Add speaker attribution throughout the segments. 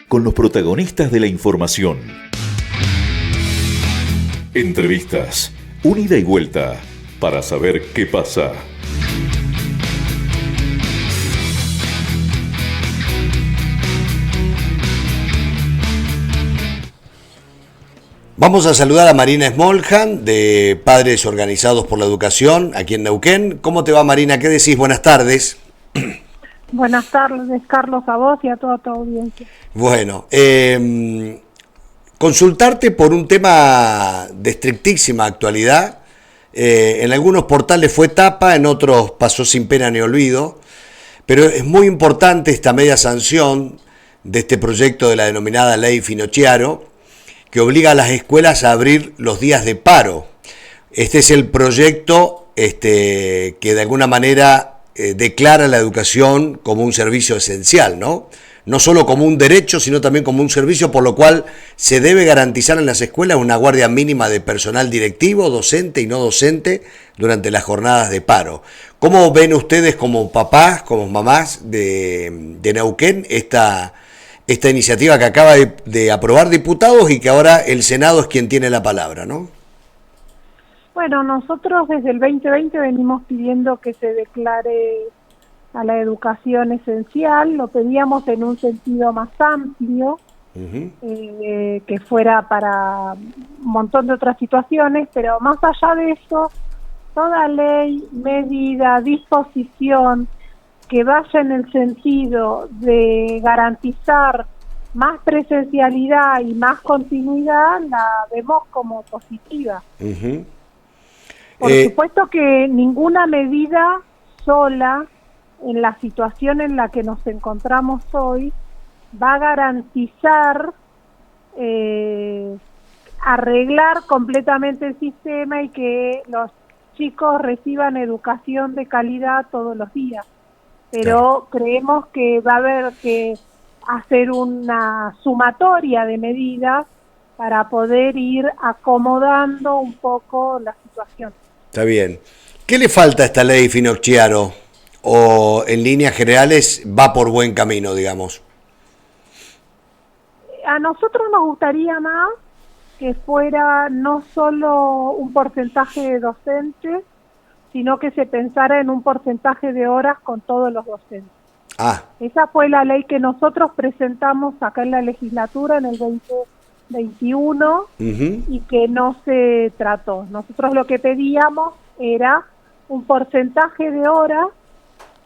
Speaker 1: Con los protagonistas de la información. Entrevistas, un ida y vuelta para saber qué pasa.
Speaker 2: Vamos a saludar a Marina Smoljan, de Padres Organizados por la Educación, aquí en Neuquén. ¿Cómo te va, Marina? ¿Qué decís? Buenas tardes.
Speaker 3: Buenas tardes, Carlos, a vos y a toda tu audiencia.
Speaker 2: Bueno, consultarte por un tema de estrictísima actualidad. En algunos portales fue tapa, en otros pasó sin pena ni olvido, pero es muy importante esta media sanción de este proyecto de la denominada Ley Finocchiaro, que obliga a las escuelas a abrir los días de paro. Este es el proyecto que de alguna manera declara la educación como un servicio esencial, ¿no? No solo como un derecho, sino también como un servicio, por lo cual se debe garantizar en las escuelas una guardia mínima de personal directivo, docente y no docente durante las jornadas de paro. ¿Cómo ven ustedes como papás, como mamás de Neuquén esta iniciativa que acaba de aprobar diputados y que ahora el Senado es quien tiene la palabra, ¿no?
Speaker 3: Bueno, nosotros desde el 2020 venimos pidiendo que se declare a la educación esencial, lo pedíamos en un sentido más amplio, que fuera para un montón de otras situaciones, pero más allá de eso, toda ley, medida, disposición que vaya en el sentido de garantizar más presencialidad y más continuidad, la vemos como positiva. Por supuesto que ninguna medida sola, en la situación en la que nos encontramos hoy, va a garantizar arreglar completamente el sistema y que los chicos reciban educación de calidad todos los días. Pero creemos que va a haber que hacer una sumatoria de medidas para poder ir acomodando un poco la situación.
Speaker 2: Está bien. ¿Qué le falta a esta ley Finocchiaro? ¿O en líneas generales va por buen camino, digamos?
Speaker 3: A nosotros nos gustaría más que fuera no solo un porcentaje de docentes, sino que se pensara en un porcentaje de horas con todos los docentes. Esa fue la ley que nosotros presentamos acá en la legislatura en el 2021 y que no se trató. Nosotros lo que pedíamos era un porcentaje de horas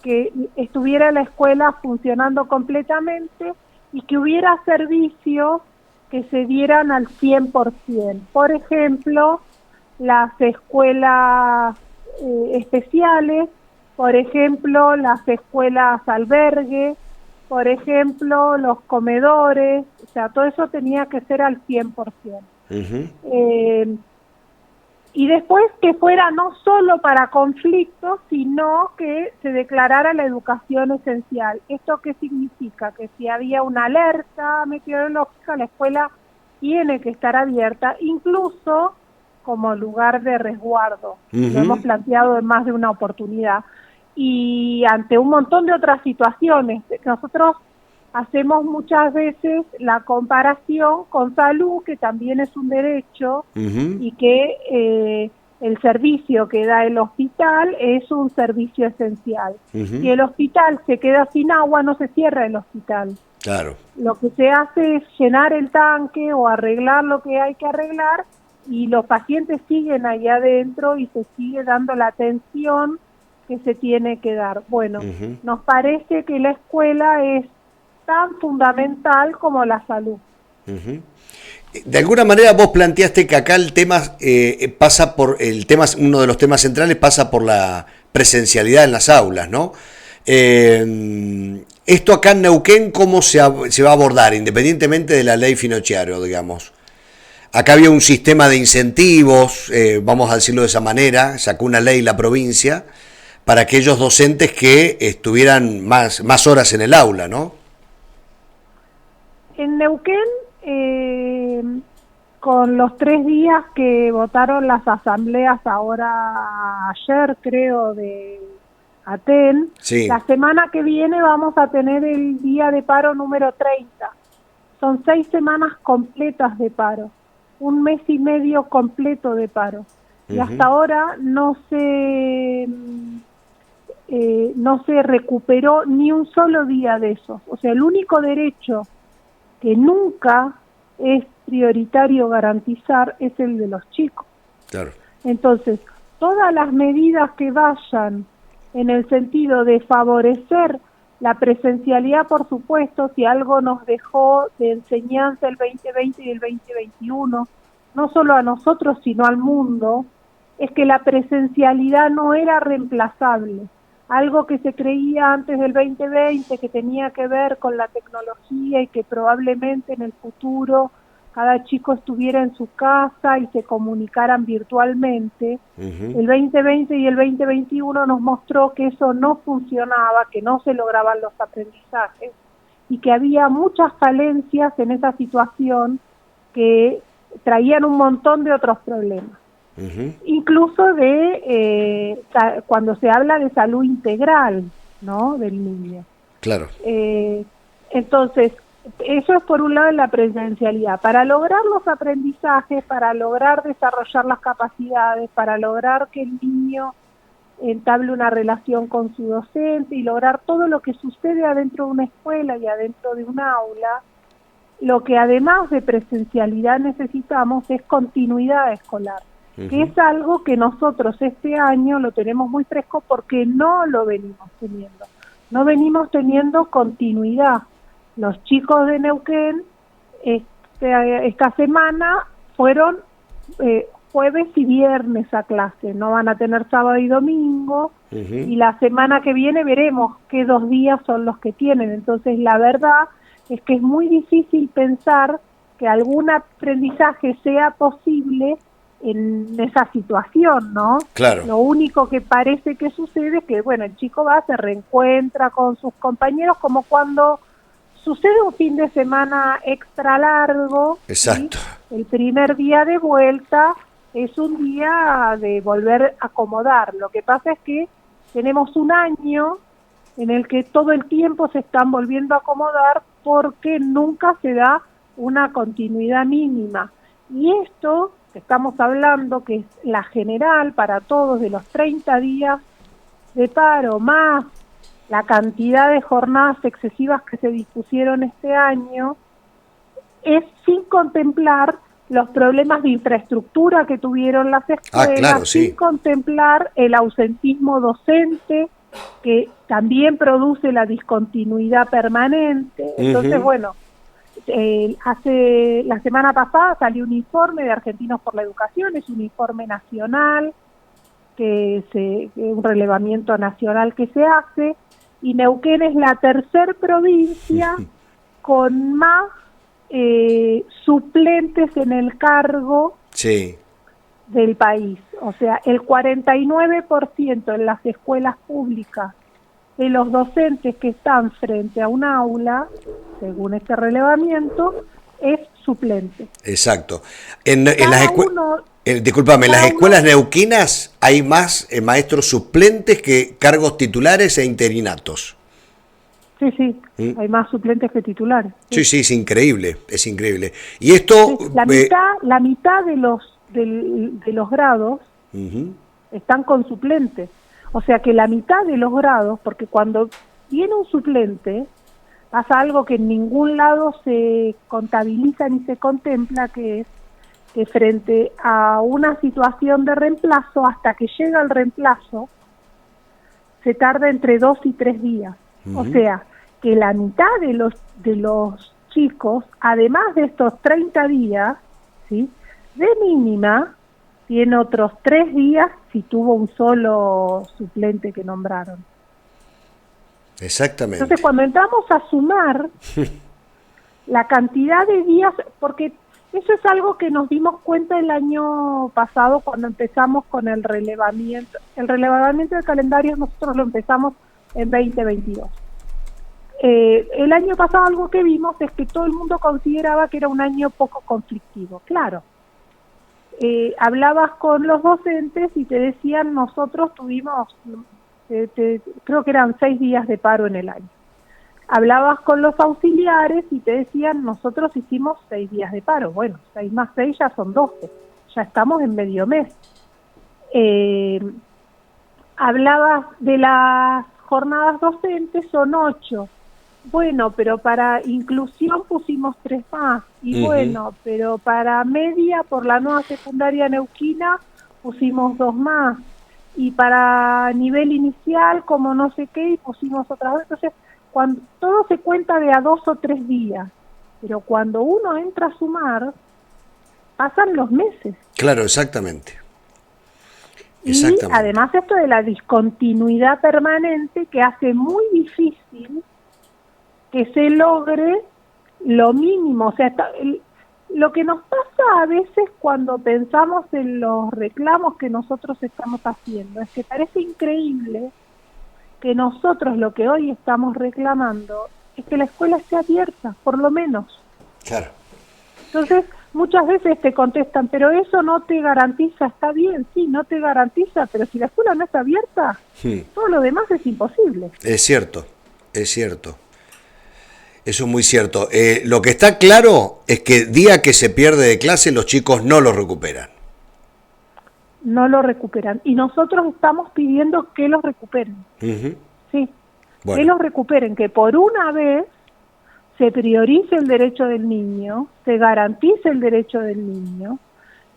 Speaker 3: que estuviera la escuela funcionando completamente y que hubiera servicios que se dieran al 100%. Por ejemplo, las escuelas especiales, por ejemplo, las escuelas albergue, por ejemplo, los comedores, o sea, todo eso tenía que ser al 100%. Y después que fuera no solo para conflictos, sino que se declarara la educación esencial. ¿Esto qué significa? Que si había una alerta meteorológica, la escuela tiene que estar abierta, incluso como lugar de resguardo. Lo hemos planteado en más de una oportunidad. Y ante un montón de otras situaciones, nosotros hacemos muchas veces la comparación con salud, que también es un derecho, y que el servicio que da el hospital es un servicio esencial. Si el hospital se queda sin agua, no se cierra el hospital.
Speaker 2: Claro.
Speaker 3: Lo que se hace es llenar el tanque o arreglar lo que hay que arreglar, y los pacientes siguen ahí adentro y se sigue dando la atención que se tiene que dar. Bueno, nos parece que la escuela es tan fundamental como la salud.
Speaker 2: De alguna manera vos planteaste que acá el tema pasa por uno de los temas centrales pasa por la presencialidad en las aulas, ¿no? Esto acá en Neuquén, ¿cómo se va a abordar, independientemente de la ley Finocchiaro, digamos? Acá había un sistema de incentivos, vamos a decirlo de esa manera, sacó una ley la provincia para aquellos docentes que estuvieran más horas en el aula, ¿no?
Speaker 3: En Neuquén, con los 3 días que votaron las asambleas ahora, ayer creo, ATEN.
Speaker 2: Sí.
Speaker 3: La semana que viene vamos a tener el día de paro número 30. Son 6 semanas completas de paro, un mes y medio completo de paro. Y hasta ahora no se recuperó ni un solo día de esos. O sea, el único derecho que nunca es prioritario garantizar es el de los chicos.
Speaker 2: Claro.
Speaker 3: Entonces, todas las medidas que vayan en el sentido de favorecer la presencialidad, por supuesto, si algo nos dejó de enseñanza el 2020 y el 2021, no solo a nosotros, sino al mundo, es que la presencialidad no era reemplazable. Algo que se creía antes del 2020, que tenía que ver con la tecnología y que probablemente en el futuro cada chico estuviera en su casa y se comunicaran virtualmente. El 2020 y el 2021 nos mostró que eso no funcionaba, que no se lograban los aprendizajes y que había muchas falencias en esa situación que traían un montón de otros problemas. Incluso de cuando se habla de salud integral, ¿no?, del niño.
Speaker 2: Claro.
Speaker 3: Entonces, eso es por un lado en la presencialidad. Para lograr los aprendizajes, para lograr desarrollar las capacidades, para lograr que el niño entable una relación con su docente y lograr todo lo que sucede adentro de una escuela y adentro de un aula, lo que además de presencialidad necesitamos es continuidad escolar, que es algo que nosotros este año lo tenemos muy fresco porque no lo venimos teniendo. No venimos teniendo continuidad. Los chicos de Neuquén esta semana fueron jueves y viernes a clase, no van a tener sábado y domingo, y la semana que viene veremos qué 2 días son los que tienen. Entonces la verdad es que es muy difícil pensar que algún aprendizaje sea posible en esa situación, ¿no?
Speaker 2: Claro.
Speaker 3: Lo único que parece que sucede es que, bueno, el chico va, se reencuentra con sus compañeros, como cuando sucede un fin de semana extra largo.
Speaker 2: Exacto.
Speaker 3: ¿Sí? El primer día de vuelta es un día de volver a acomodar. Lo que pasa es que tenemos un año en el que todo el tiempo se están volviendo a acomodar porque nunca se da una continuidad mínima. Y esto que estamos hablando, que es la general para todos, de los 30 días de paro, más la cantidad de jornadas excesivas que se dispusieron este año, es sin contemplar los problemas de infraestructura que tuvieron las escuelas,
Speaker 2: claro, sí.
Speaker 3: Sin contemplar el ausentismo docente, que también produce la discontinuidad permanente. Entonces, bueno, la semana pasada salió un informe de Argentinos por la Educación, es un informe nacional, un relevamiento nacional que se hace, y Neuquén es la tercer provincia con más suplentes en el cargo del país. O sea, el 49% en las escuelas públicas de los docentes que están frente a un aula, según este relevamiento, es suplente.
Speaker 2: Exacto. En las discúlpame, en las escuelas neuquinas hay más maestros suplentes que cargos titulares e interinatos.
Speaker 3: Sí, hay más suplentes que titulares.
Speaker 2: Sí, es increíble, es increíble. Y esto...
Speaker 3: Sí, la mitad de los grados están con suplentes. O sea que la mitad de los grados, porque cuando viene un suplente, pasa algo que en ningún lado se contabiliza ni se contempla, que es que frente a una situación de reemplazo, hasta que llega el reemplazo, se tarda entre 2 y 3 días. O sea, que la mitad de los chicos, además de estos 30 días, ¿sí?, de mínima, tiene otros 3 días si tuvo un solo suplente que nombraron.
Speaker 2: Exactamente.
Speaker 3: Entonces, cuando entramos a sumar la cantidad de días, porque eso es algo que nos dimos cuenta el año pasado cuando empezamos con el relevamiento. El relevamiento de calendarios nosotros lo empezamos en 2022. El año pasado algo que vimos es que todo el mundo consideraba que era un año poco conflictivo. Claro. Hablabas con los docentes y te decían, nosotros tuvimos creo que eran 6 días de paro en el año. Hablabas con los auxiliares y te decían, nosotros hicimos 6 días de paro. Bueno, 6 más 6 ya son 12, ya estamos en medio mes. Hablabas de las jornadas docentes, son 8. Bueno, pero para inclusión pusimos 3 más. Y bueno, pero para media, por la nueva secundaria neuquina, pusimos 2 más. Y para nivel inicial, como no sé qué, y pusimos otras 2. Entonces, cuando todo se cuenta de a 2 o 3 días. Pero cuando uno entra a sumar, pasan los meses.
Speaker 2: Claro, exactamente.
Speaker 3: Y además esto de la discontinuidad permanente que hace muy difícil que se logre lo mínimo. O sea, lo que nos pasa a veces cuando pensamos en los reclamos que nosotros estamos haciendo es que parece increíble que nosotros lo que hoy estamos reclamando es que la escuela esté abierta, por lo menos.
Speaker 2: Claro.
Speaker 3: Entonces, muchas veces te contestan, pero eso no te garantiza. Está bien, sí, no te garantiza, pero si la escuela no está abierta, todo lo demás es imposible.
Speaker 2: Es cierto, es cierto. Eso es muy cierto. Lo que está claro es que día que se pierde de clase, los chicos no lo recuperan.
Speaker 3: No lo recuperan. Y nosotros estamos pidiendo que los recuperen. Sí, bueno, que los recuperen, que por una vez se priorice el derecho del niño, se garantice el derecho del niño.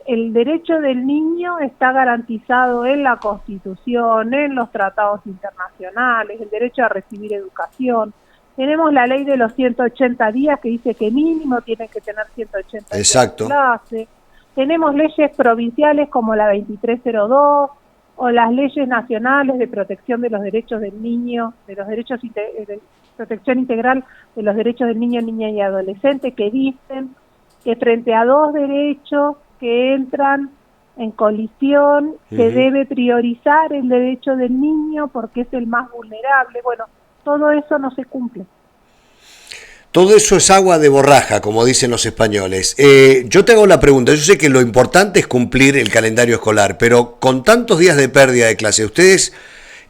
Speaker 3: El derecho del niño está garantizado en la Constitución, en los tratados internacionales, el derecho a recibir educación. Tenemos la ley de los 180 días que dice que mínimo tienen que tener 180 días de clase. Tenemos leyes provinciales como la 2302 o las leyes nacionales de protección de los derechos del niño, de los derechos de protección integral de los derechos del niño, niña y adolescente, que dicen que frente a 2 derechos que entran en colisión se debe priorizar el derecho del niño porque es el más vulnerable. Bueno, todo eso no se cumple.
Speaker 2: Todo eso es agua de borraja, como dicen los españoles. Yo te hago la pregunta, yo sé que lo importante es cumplir el calendario escolar, pero con tantos días de pérdida de clase, ¿ustedes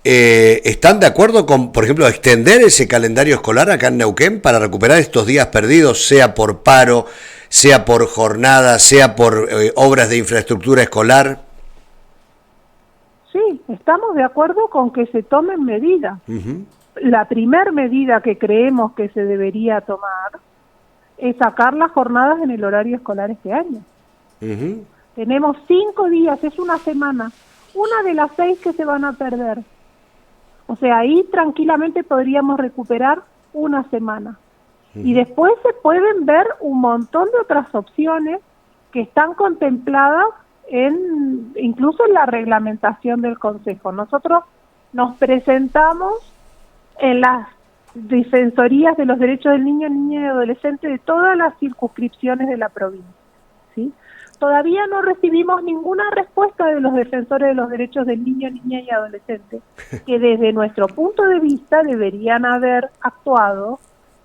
Speaker 2: están de acuerdo con, por ejemplo, extender ese calendario escolar acá en Neuquén para recuperar estos días perdidos, sea por paro, sea por jornada, sea por obras de infraestructura escolar?
Speaker 3: Sí, estamos de acuerdo con que se tomen medidas. La primer medida que creemos que se debería tomar es sacar las jornadas en el horario escolar este año. Tenemos 5 días, es una semana, una de las 6 que se van a perder. O sea, ahí tranquilamente podríamos recuperar una semana. Y después se pueden ver un montón de otras opciones que están contempladas incluso en la reglamentación del Consejo. Nosotros nos presentamos en las defensorías de los derechos del niño, niña y adolescente de todas las circunscripciones de la provincia, ¿sí? Todavía no recibimos ninguna respuesta de los defensores de los derechos del niño, niña y adolescente, que desde nuestro punto de vista deberían haber actuado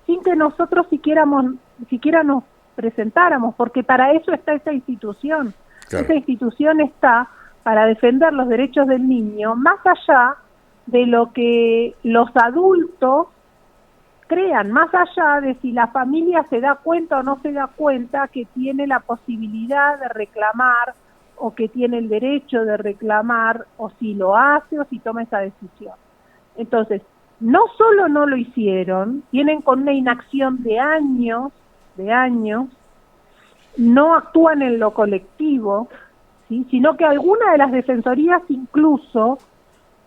Speaker 3: sin que nosotros siquiera nos presentáramos, porque para eso está esa institución. Claro. Esa institución está para defender los derechos del niño, más allá de lo que los adultos crean, más allá de si la familia se da cuenta o no se da cuenta que tiene la posibilidad de reclamar o que tiene el derecho de reclamar, o si lo hace o si toma esa decisión. Entonces, no solo no lo hicieron, tienen con una inacción de años, no actúan en lo colectivo, ¿sí? Sino que alguna de las defensorías incluso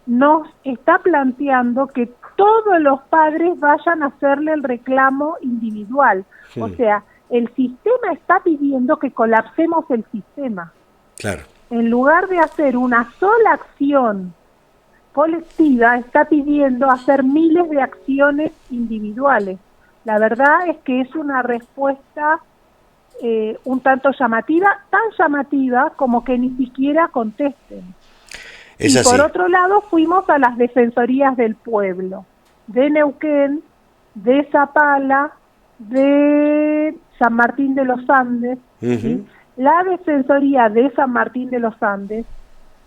Speaker 3: nos está planteando que todos los padres vayan a hacerle el reclamo individual. Sí. O sea, el sistema está pidiendo que colapsemos el sistema.
Speaker 2: Claro.
Speaker 3: En lugar de hacer una sola acción colectiva, está pidiendo hacer miles de acciones individuales. La verdad es que es una respuesta un tanto llamativa, tan llamativa como que ni siquiera contesten.
Speaker 2: Es
Speaker 3: y
Speaker 2: así.
Speaker 3: Por otro lado, fuimos a las defensorías del pueblo, de Neuquén, de Zapala, de San Martín de los Andes. ¿Sí? La defensoría de San Martín de los Andes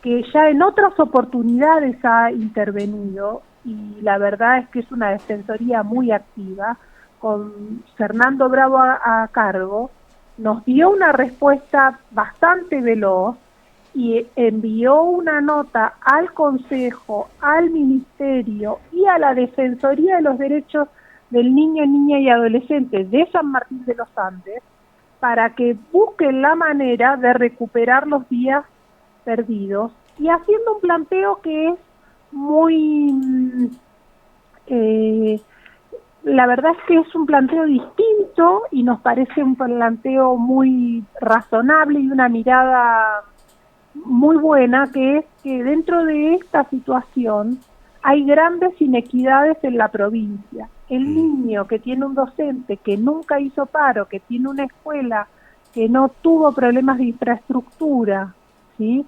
Speaker 3: que ya en otras oportunidades ha intervenido, y la verdad es que es una defensoría muy activa, con Fernando Bravo a cargo, nos dio una respuesta bastante veloz y envió una nota al Consejo, al Ministerio y a la Defensoría de los Derechos del Niño, Niña y Adolescente de San Martín de los Andes para que busquen la manera de recuperar los días perdidos, y haciendo un planteo que es muy... la verdad es que es un planteo distinto y nos parece un planteo muy razonable y una mirada muy buena, que es que dentro de esta situación hay grandes inequidades en la provincia. El niño que tiene un docente que nunca hizo paro, que tiene una escuela que no tuvo problemas de infraestructura, ¿sí?,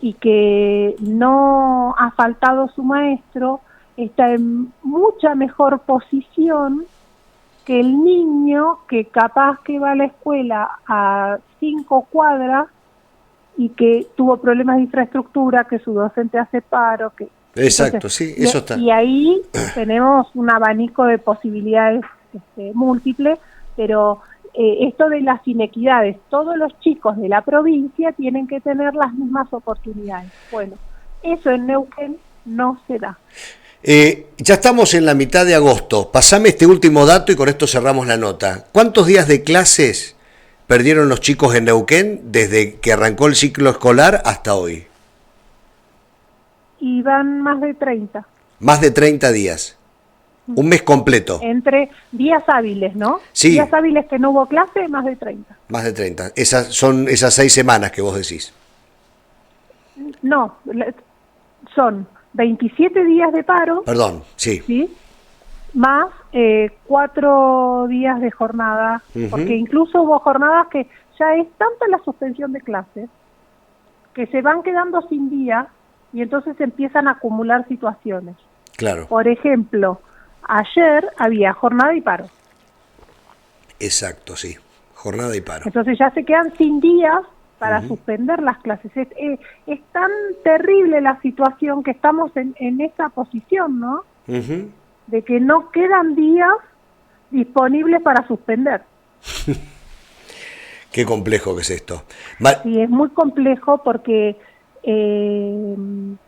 Speaker 3: y que no ha faltado su maestro, está en mucha mejor posición que el niño que capaz que va a la escuela a 5 cuadras y que tuvo problemas de infraestructura, que su docente hace paro, que...
Speaker 2: Exacto,
Speaker 3: Entonces,
Speaker 2: sí, eso está.
Speaker 3: Y ahí tenemos un abanico de posibilidades múltiples, pero esto de las inequidades, todos los chicos de la provincia tienen que tener las mismas oportunidades. Bueno, eso en Neuquén no se da.
Speaker 2: Ya estamos en la mitad de agosto. Pasame este último dato y con esto cerramos la nota. ¿Cuántos días de clases perdieron los chicos en Neuquén desde que arrancó el ciclo escolar hasta hoy?
Speaker 3: Y van más de 30.
Speaker 2: Más de 30 días. Un mes completo.
Speaker 3: Entre días hábiles, ¿no?
Speaker 2: Sí.
Speaker 3: Días hábiles que no hubo clase, más de 30.
Speaker 2: Más de 30. Son esas 6 semanas que vos decís.
Speaker 3: No, son 27 días de paro.
Speaker 2: Perdón, sí.
Speaker 3: ¿Sí? Más 4 días de jornada, porque incluso hubo jornadas que ya es tanta la suspensión de clases que se van quedando sin día y entonces empiezan a acumular situaciones.
Speaker 2: Claro.
Speaker 3: Por ejemplo, ayer había jornada y paro.
Speaker 2: Exacto, sí. Jornada y paro.
Speaker 3: Entonces ya se quedan sin días para suspender las clases. Es tan terrible la situación que estamos en esa posición, ¿no? De que no quedan días disponibles para suspender.
Speaker 2: Qué complejo que es esto.
Speaker 3: Sí, es muy complejo porque el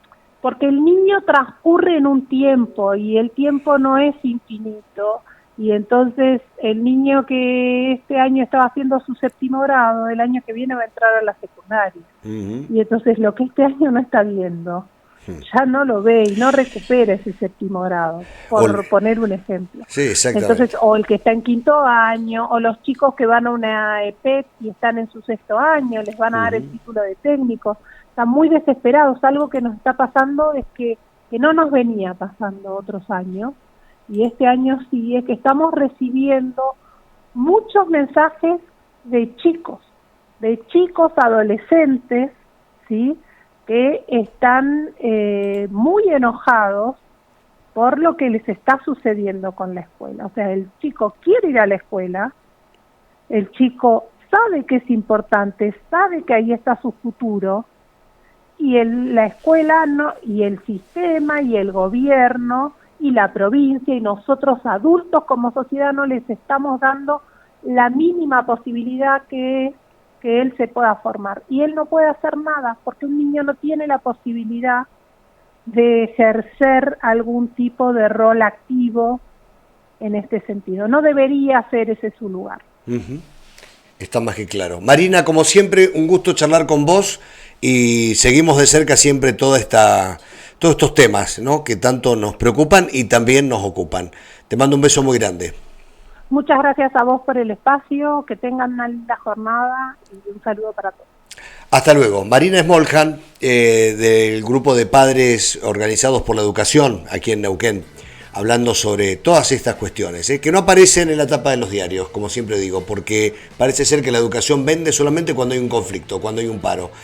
Speaker 3: niño transcurre en un tiempo y el tiempo no es infinito, y entonces el niño que este año estaba haciendo su 7º grado, el año que viene va a entrar a la secundaria, y entonces lo que este año no está viendo ya no lo ve y no recupera ese 7º grado, por poner un ejemplo.
Speaker 2: Sí, exactamente.
Speaker 3: Entonces, o el que está en 5º año, o los chicos que van a una EPET y están en su 6º año, les van a dar el título de técnico, están muy desesperados. Algo que nos está pasando es que no nos venía pasando otros años, y este año sí, es que estamos recibiendo muchos mensajes de chicos adolescentes, ¿sí?, que están muy enojados por lo que les está sucediendo con la escuela. O sea, el chico quiere ir a la escuela, el chico sabe que es importante, sabe que ahí está su futuro, y la escuela no, y el sistema y el gobierno y la provincia y nosotros adultos como sociedad no les estamos dando la mínima posibilidad que él se pueda formar, y él no puede hacer nada porque un niño no tiene la posibilidad de ejercer algún tipo de rol activo en este sentido. No debería ser ese su lugar.
Speaker 2: Está más que claro. Marina, como siempre, un gusto charlar con vos, y seguimos de cerca siempre todos estos temas, ¿no?, que tanto nos preocupan y también nos ocupan. Te mando un beso muy grande.
Speaker 3: Muchas gracias a vos por el espacio, que tengan una linda jornada y un saludo para todos.
Speaker 2: Hasta luego. Marina Smoljan, del grupo de padres organizados por la educación aquí en Neuquén, hablando sobre todas estas cuestiones, que no aparecen en la tapa de los diarios, como siempre digo, porque parece ser que la educación vende solamente cuando hay un conflicto, cuando hay un paro.